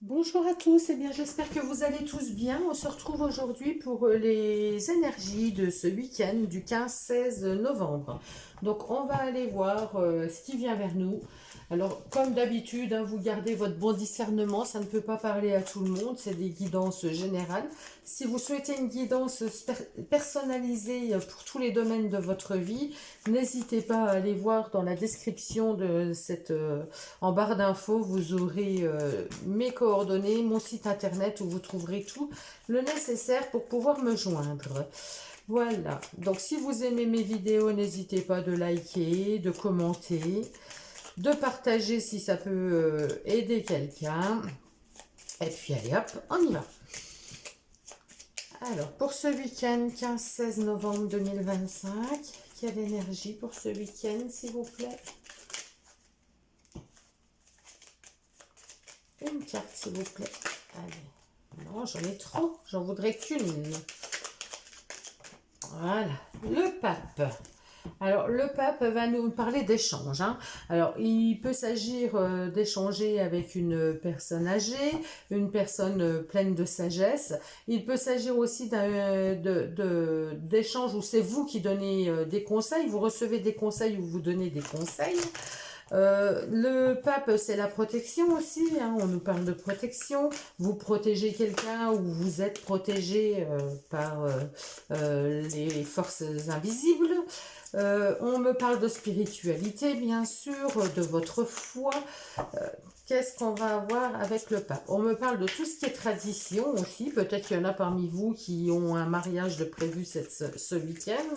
Bonjour à tous, eh bien j'espère que vous allez tous bien. On se retrouve aujourd'hui pour les énergies de ce week-end du 15-16 novembre. Donc on va aller voir ce qui vient vers nous. Alors comme d'habitude, hein, vous gardez votre bon discernement, ça ne peut pas parler à tout le monde, c'est des guidances générales. Si vous souhaitez une guidance personnalisée pour tous les domaines de votre vie, n'hésitez pas à aller voir dans la description de en barre d'infos, vous aurez mes coordonnées, mon site internet où vous trouverez tout le nécessaire pour pouvoir me joindre. Voilà, donc si vous aimez mes vidéos, n'hésitez pas de liker, de commenter, de partager si ça peut aider quelqu'un. Et puis allez hop, on y va. Alors, pour ce week-end, 15-16 novembre 2025, quelle énergie pour ce week-end, s'il vous plaît? Une carte, s'il vous plaît. Allez. Non, j'en ai trop. J'en voudrais qu'une. Voilà. Le pape. Alors, le pape va nous parler d'échange, hein. Alors, il peut s'agir d'échanger avec une personne âgée, une personne pleine de sagesse. Il peut s'agir aussi d'échange où c'est vous qui donnez des conseils. Vous recevez des conseils ou vous donnez des conseils. Le pape, c'est la protection aussi, hein. On nous parle de protection. Vous protégez quelqu'un ou vous êtes protégé par les forces invisibles. On me parle de spiritualité, bien sûr, de votre foi. Qu'est-ce qu'on va avoir avec le pape? On me parle de tout ce qui est tradition aussi. Peut-être qu'il y en a parmi vous qui ont un mariage de prévu ce week-end.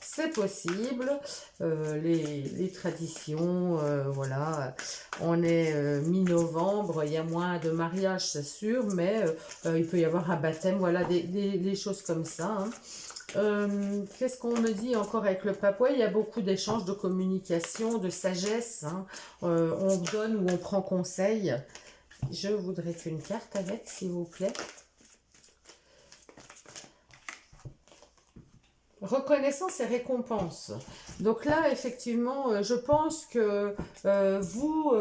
C'est possible. Les traditions, voilà. On est mi-novembre, il y a moins de mariages, c'est sûr, mais il peut y avoir un baptême, voilà, des choses comme ça, hein. Qu'est-ce qu'on me dit encore avec le pape? Ouais, il y a beaucoup d'échanges, de communication, de sagesse, hein. On donne ou on prend conseil. Je voudrais qu'une carte avec, s'il vous plaît. Reconnaissance et récompense. Donc là, effectivement, je pense que vous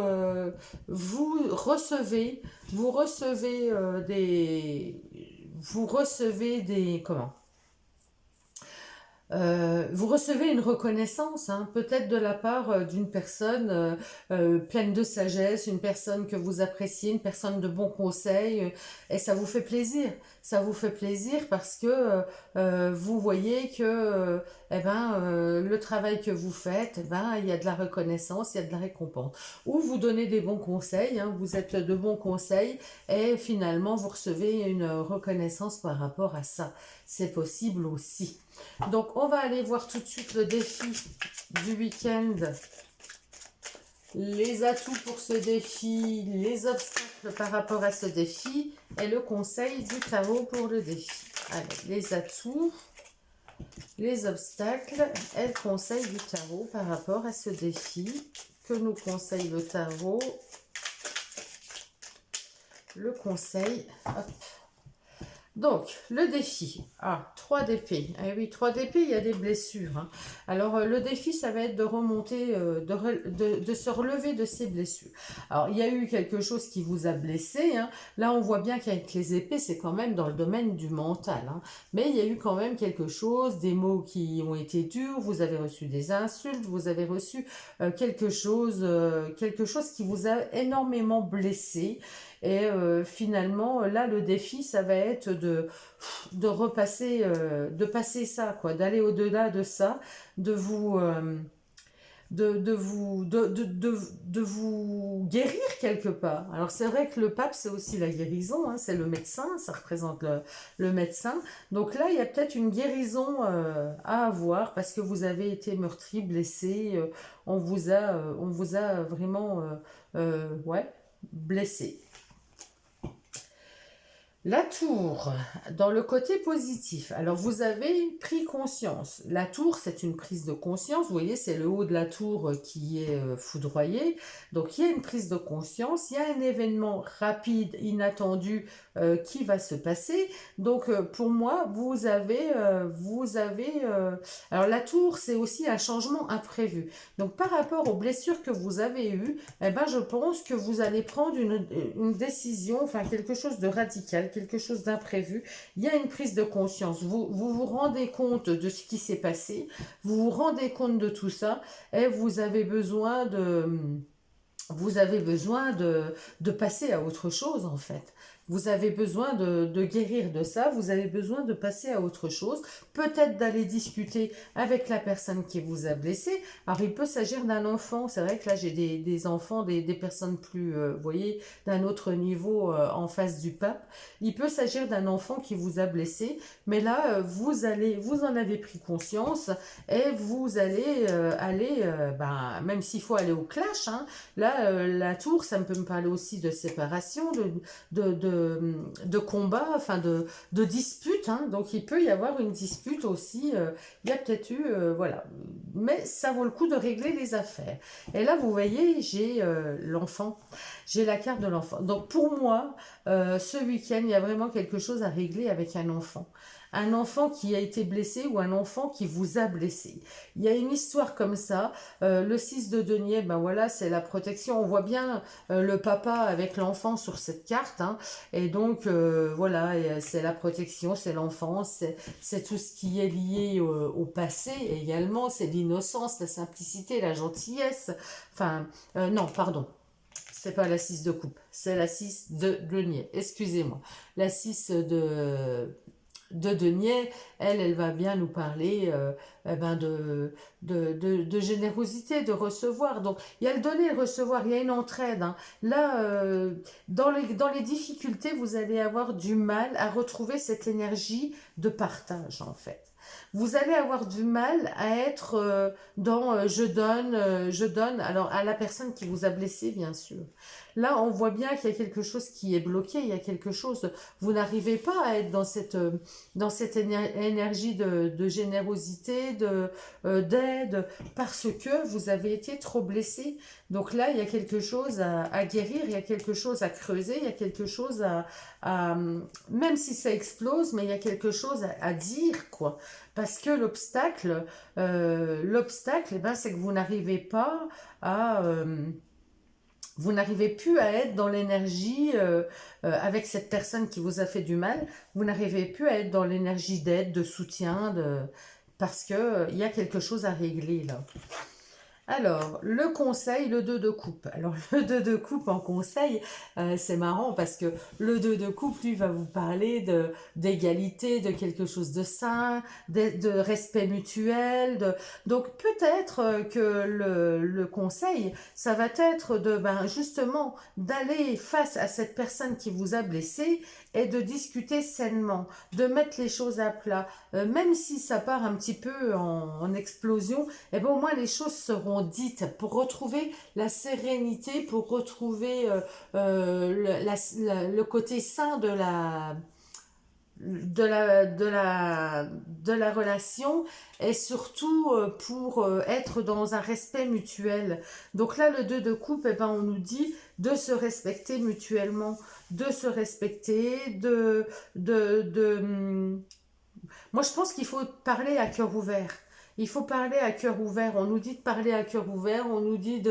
recevez comment? Vous recevez une reconnaissance, hein, peut-être de la part d'une personne pleine de sagesse, une personne que vous appréciez, une personne de bons conseils, et ça vous fait plaisir. Ça vous fait plaisir parce que vous voyez que le travail que vous faites, il y a de la reconnaissance, il y a de la récompense. Ou vous donnez des bons conseils, hein, vous êtes de bons conseils, et finalement vous recevez une reconnaissance par rapport à ça. C'est possible aussi. Donc, on va aller voir tout de suite le défi du week-end. Les atouts pour ce défi, les obstacles par rapport à ce défi et le conseil du tarot pour le défi. Allez, les atouts, les obstacles et le conseil du tarot par rapport à ce défi. Que nous conseille le tarot? Le conseil, hop. Donc, le défi. Ah, 3 d'épée. Ah oui, 3 d'épée, il y a des blessures, hein. Alors, le défi, ça va être de remonter, de se relever de ces blessures. Alors, il y a eu quelque chose qui vous a blessé, hein. Là, on voit bien qu'avec les épées, c'est quand même dans le domaine du mental, hein. Mais il y a eu quand même quelque chose, des mots qui ont été durs, vous avez reçu des insultes, vous avez reçu quelque chose qui vous a énormément blessé. Et finalement, là, le défi, ça va être de repasser, de passer ça, quoi, d'aller au-delà de ça, de vous, de vous guérir quelque part. Alors c'est vrai que le pape, c'est aussi la guérison, hein, c'est le médecin, ça représente le médecin. Donc là, il y a peut-être une guérison à avoir parce que vous avez été meurtri, blessé, on vous a vraiment ouais, blessé. La tour, dans le côté positif. Alors, vous avez pris conscience. La tour, c'est une prise de conscience. Vous voyez, c'est le haut de la tour qui est foudroyé. Donc, il y a une prise de conscience. Il y a un événement rapide, inattendu qui va se passer. Donc, pour moi, alors, la tour, c'est aussi un changement imprévu. Donc, par rapport aux blessures que vous avez eues, eh ben, je pense que vous allez prendre une décision, enfin, quelque chose de radical, quelque chose d'imprévu. Il y a une prise de conscience. Vous rendez compte de ce qui s'est passé, vous vous rendez compte de tout ça et vous avez besoin de passer à autre chose en fait. Vous avez besoin de guérir de ça, vous avez besoin de passer à autre chose, peut-être d'aller discuter avec la personne qui vous a blessé. Alors il peut s'agir d'un enfant, c'est vrai que là j'ai des enfants, des personnes plus, vous voyez, d'un autre niveau en face du pape. Il peut s'agir d'un enfant qui vous a blessé, mais là vous en avez pris conscience et vous allez même s'il faut aller au clash, hein, là la tour, ça peut me parler aussi de séparation, de combat, enfin de dispute, hein. Donc il peut y avoir une dispute aussi, il y a peut-être eu, voilà. Mais ça vaut le coup de régler les affaires. Et là, vous voyez, j'ai l'enfant, j'ai la carte de l'enfant. Donc pour moi, ce week-end, il y a vraiment quelque chose à régler avec un enfant. Un enfant qui a été blessé ou un enfant qui vous a blessé. Il y a une histoire comme ça. Le 6 de denier, ben voilà, c'est la protection. On voit bien le papa avec l'enfant sur cette carte, hein. Et donc, voilà, c'est la protection, c'est l'enfance, c'est tout ce qui est lié au passé également. C'est l'innocence, la simplicité, la gentillesse. Enfin, non, pardon. C'est pas la 6 de coupe, c'est la 6 de denier. Excusez-moi. La 6 de denier, elle va bien nous parler de générosité, de recevoir. Donc, il y a le donner et le recevoir, il y a une entraide, hein. Là, dans les difficultés, vous allez avoir du mal à retrouver cette énergie de partage, en fait. Vous allez avoir du mal à être dans je donne, alors à la personne qui vous a blessé, bien sûr. Là, on voit bien qu'il y a quelque chose qui est bloqué, il y a quelque chose, vous n'arrivez pas à être dans cette énergie de générosité, d'aide, parce que vous avez été trop blessé. Donc là, il y a quelque chose à guérir, il y a quelque chose à creuser, il y a quelque chose même si ça explose, mais il y a quelque chose à dire, quoi. Parce que l'obstacle, eh ben, c'est que vous n'arrivez pas à... vous n'arrivez plus à être dans l'énergie avec cette personne qui vous a fait du mal. Vous n'arrivez plus à être dans l'énergie d'aide, de soutien, parce que il y a quelque chose à régler là. Alors, le conseil, le 2 de coupe. Alors, le 2 de coupe en conseil, c'est marrant parce que le 2 de coupe, lui, va vous parler d'égalité, de quelque chose de sain, de respect mutuel. Donc, peut-être que le conseil, ça va être justement, d'aller face à cette personne qui vous a blessé et de discuter sainement, de mettre les choses à plat. Même si ça part un petit peu en explosion, et ben au moins les choses seront dites pour retrouver la sérénité, pour retrouver le côté sain de la relation et surtout pour être dans un respect mutuel. Donc là, le 2 de coupe, eh ben, on nous dit de se respecter mutuellement, de se respecter, moi, je pense qu'il faut parler à cœur ouvert. Il faut parler à cœur ouvert. On nous dit de parler à cœur ouvert. On nous dit il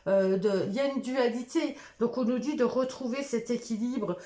y a une dualité. Donc, on nous dit de retrouver cet équilibre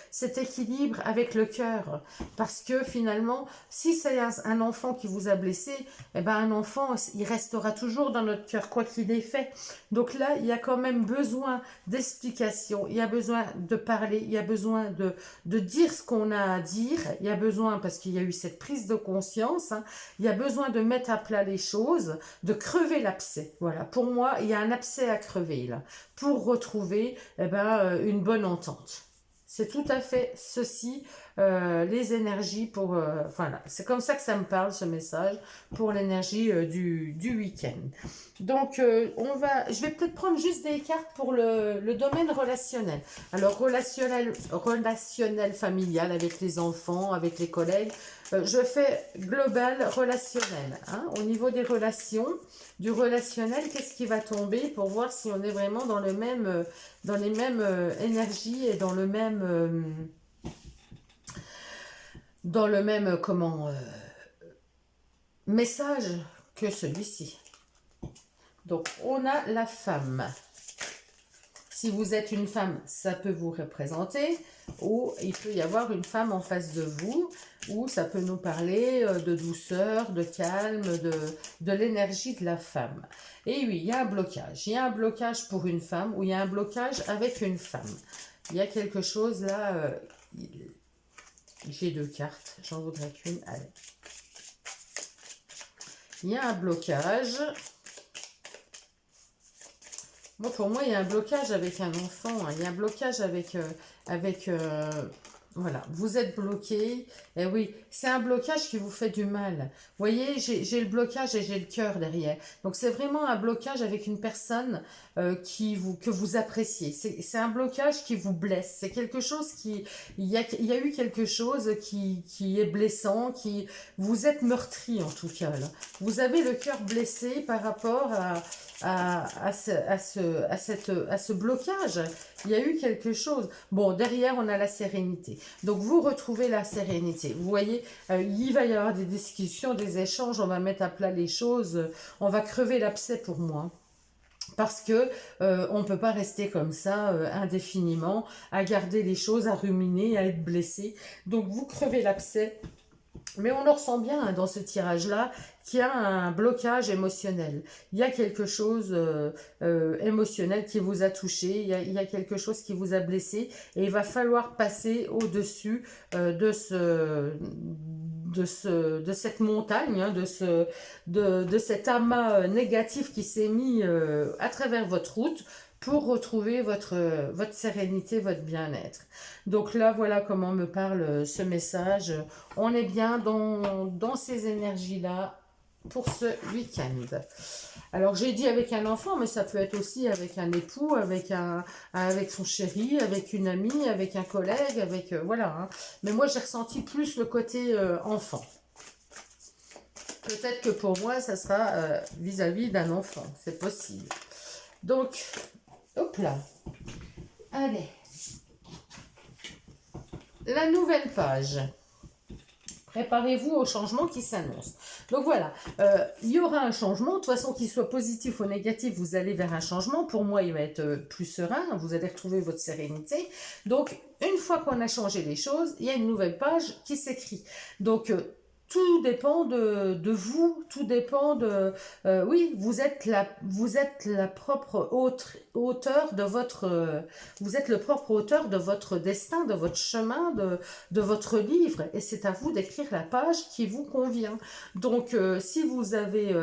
avec le cœur. Parce que finalement, si c'est un enfant qui vous a blessé, eh ben, un enfant, il restera toujours dans notre cœur, quoi qu'il ait fait. Donc là, il y a quand même besoin d'explication. Il y a besoin de parler. Il y a besoin de dire ce qu'on a à dire. Il y a besoin, parce qu'il y a eu cette prise de conscience, hein, il y a besoin de mettre à plat les choses, de crever l'abcès. Voilà, pour moi, il y a un abcès à crever là, pour retrouver une bonne entente. C'est tout à fait ceci les énergies pour... voilà, c'est comme ça que ça me parle, ce message, pour l'énergie du week-end. Donc, je vais peut-être prendre juste des cartes pour le domaine relationnel. Alors, relationnel familial avec les enfants, avec les collègues. Je fais global relationnel. Hein. Au niveau des relations, du relationnel, qu'est-ce qui va tomber pour voir si on est vraiment dans les mêmes énergies et dans le même message que celui-ci. Donc, on a la femme. Si vous êtes une femme, ça peut vous représenter, ou il peut y avoir une femme en face de vous, ou ça peut nous parler de douceur, de calme, de l'énergie de la femme. Et oui, il y a un blocage. Il y a un blocage pour une femme, ou il y a un blocage avec une femme. Il y a quelque chose là, j'ai 2 cartes, j'en voudrais qu'une, allez. Il y a un blocage. Bon, pour moi, il y a un blocage avec un enfant. Hein. Il y a un blocage avec... voilà, vous êtes bloqué. Et oui, c'est un blocage qui vous fait du mal. Vous voyez, j'ai le blocage et j'ai le cœur derrière. Donc, c'est vraiment un blocage avec une personne que vous appréciez. C'est un blocage qui vous blesse. C'est quelque chose qui... Il y a eu quelque chose qui est blessant, vous êtes meurtri en tout cas. Là. Vous avez le cœur blessé par rapport à ce blocage. Il y a eu quelque chose. Bon, derrière, on a la sérénité. Donc, vous retrouvez la sérénité. Vous voyez, il va y avoir des discussions, des échanges. On va mettre à plat les choses. On va crever l'abcès pour moi. Parce que on ne peut pas rester comme ça indéfiniment, à garder les choses, à ruminer, à être blessé. Donc, vous crevez l'abcès. Mais on le ressent bien hein, dans ce tirage-là qu'il y a un blocage émotionnel. Il y a quelque chose émotionnel qui vous a touché, il y a quelque chose qui vous a blessé et il va falloir passer au-dessus de cette montagne, hein, de cet amas négatif qui s'est mis à travers votre route pour retrouver votre sérénité, votre bien-être. Donc là, voilà comment me parle ce message. On est bien dans ces énergies-là pour ce week-end. Alors, j'ai dit avec un enfant, mais ça peut être aussi avec un époux, avec son chéri, avec une amie, avec un collègue, voilà. Hein. Mais moi, j'ai ressenti plus le côté enfant. Peut-être que pour moi, ça sera vis-à-vis d'un enfant. C'est possible. Donc, hop là. Allez. La nouvelle page. Préparez-vous au changement qui s'annonce. Donc voilà, il y aura un changement. De toute façon, qu'il soit positif ou négatif, vous allez vers un changement. Pour moi, il va être plus serein. Vous allez retrouver votre sérénité. Donc, une fois qu'on a changé les choses, il y a une nouvelle page qui s'écrit. Donc, tout dépend de vous, tout dépend de... oui, vous êtes la propre auteur de votre... vous êtes le propre auteur de votre destin, de votre chemin, de votre livre. Et c'est à vous d'écrire la page qui vous convient. Donc, si vous avez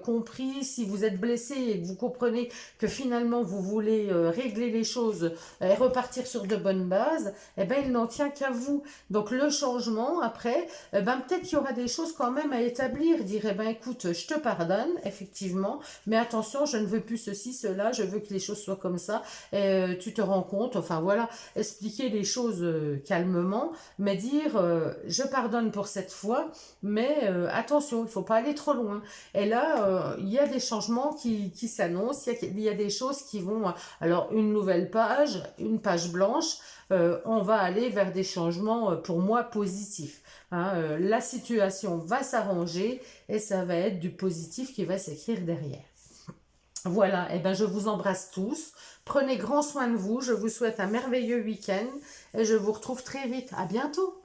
compris, si vous êtes blessé et que vous comprenez que finalement vous voulez régler les choses et repartir sur de bonnes bases, eh bien, il n'en tient qu'à vous. Donc, le changement, après, peut-être qu'il y aura des choses quand même à établir. Dire, écoute, je te pardonne, effectivement, mais attention, je ne veux plus ceci, cela, je veux que les choses soient comme ça. Et, tu te rends compte, enfin voilà, expliquer les choses calmement, mais dire, je pardonne pour cette fois, mais attention, il ne faut pas aller trop loin. Et là, il y a des changements qui s'annoncent, il y a des choses qui vont... alors, une nouvelle page, une page blanche, on va aller vers des changements, pour moi, positifs. Hein, la situation va s'arranger et ça va être du positif qui va s'écrire derrière. Voilà, et je vous embrasse tous. Prenez grand soin de vous. Je vous souhaite un merveilleux week-end et je vous retrouve très vite. À bientôt.